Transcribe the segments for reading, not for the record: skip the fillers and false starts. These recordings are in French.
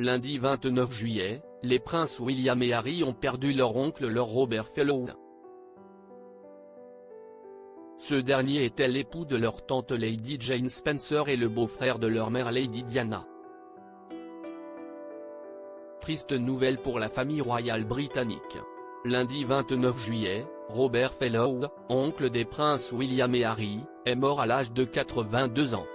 Lundi 29 juillet, les princes William et Harry ont perdu leur oncle Lord Robert Fellowes. Ce dernier était l'époux de leur tante Lady Jane Spencer et le beau-frère de leur mère Lady Diana. Triste nouvelle pour la famille royale britannique. Lundi 29 juillet, Robert Fellowes, oncle des princes William et Harry, est mort à l'âge de 82 ans.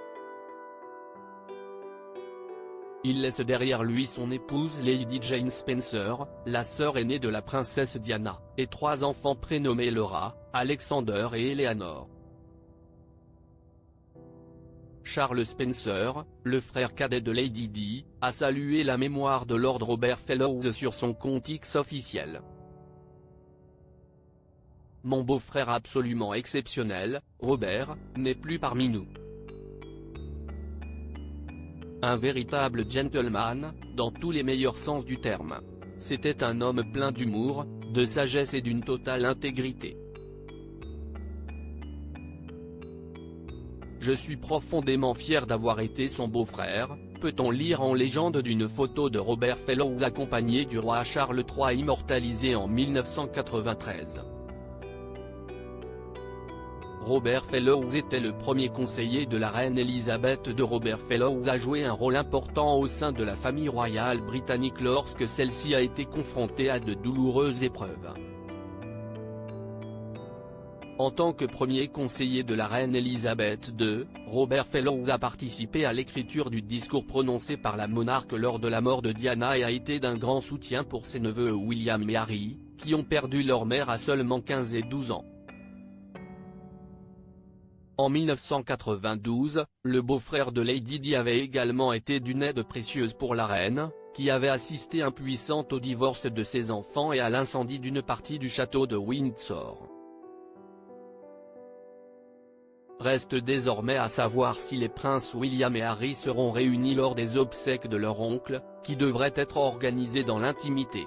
Il laisse derrière lui son épouse Lady Jane Spencer, la sœur aînée de la princesse Diana, et 3 enfants prénommés Laura, Alexander et Eleanor. Charles Spencer, le frère cadet de Lady Di, a salué la mémoire de Lord Robert Fellowes sur son compte X officiel. Mon beau-frère absolument exceptionnel, Robert, n'est plus parmi nous. Un véritable gentleman, dans tous les meilleurs sens du terme. C'était un homme plein d'humour, de sagesse et d'une totale intégrité. Je suis profondément fier d'avoir été son beau-frère, peut-on lire en légende d'une photo de Robert Fellowes accompagné du roi Charles III immortalisée en 1993. Robert Fellowes était le premier conseiller de la reine Elisabeth II. Robert Fellowes a joué un rôle important au sein de la famille royale britannique lorsque celle-ci a été confrontée à de douloureuses épreuves. En tant que premier conseiller de la reine Elisabeth II, Robert Fellowes a participé à l'écriture du discours prononcé par la monarque lors de la mort de Diana et a été d'un grand soutien pour ses neveux William et Harry, qui ont perdu leur mère à seulement 15 et 12 ans. En 1992, le beau-frère de Lady Di avait également été d'une aide précieuse pour la reine, qui avait assisté impuissante au divorce de ses enfants et à l'incendie d'une partie du château de Windsor. Reste désormais à savoir si les princes William et Harry seront réunis lors des obsèques de leur oncle, qui devraient être organisées dans l'intimité.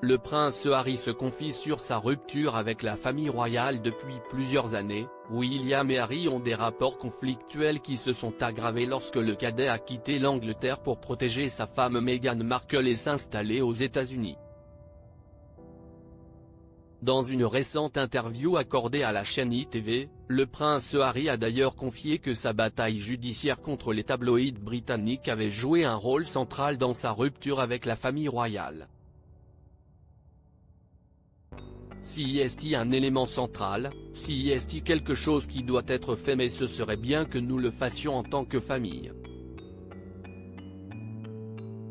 Le prince Harry se confie sur sa rupture avec la famille royale depuis plusieurs années. William et Harry ont des rapports conflictuels qui se sont aggravés lorsque le cadet a quitté l'Angleterre pour protéger sa femme Meghan Markle et s'installer aux États-Unis. Dans une récente interview accordée à la chaîne ITV, le prince Harry a d'ailleurs confié que sa bataille judiciaire contre les tabloïds britanniques avait joué un rôle central dans sa rupture avec la famille royale. Si est un élément central, si est quelque chose qui doit être fait, mais ce serait bien que nous le fassions en tant que famille.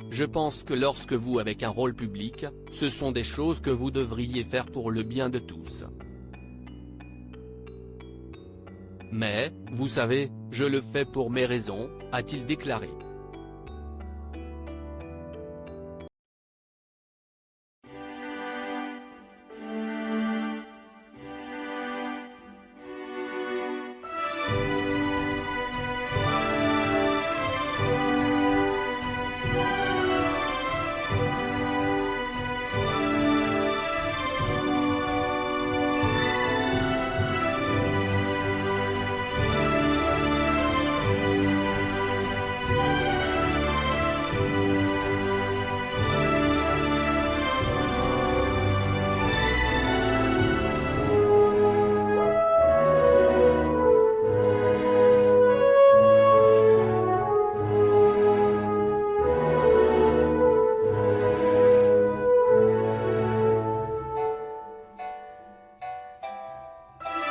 Je pense que lorsque vous avez un rôle public, ce sont des choses que vous devriez faire pour le bien de tous. Mais, vous savez, je le fais pour mes raisons, a-t-il déclaré.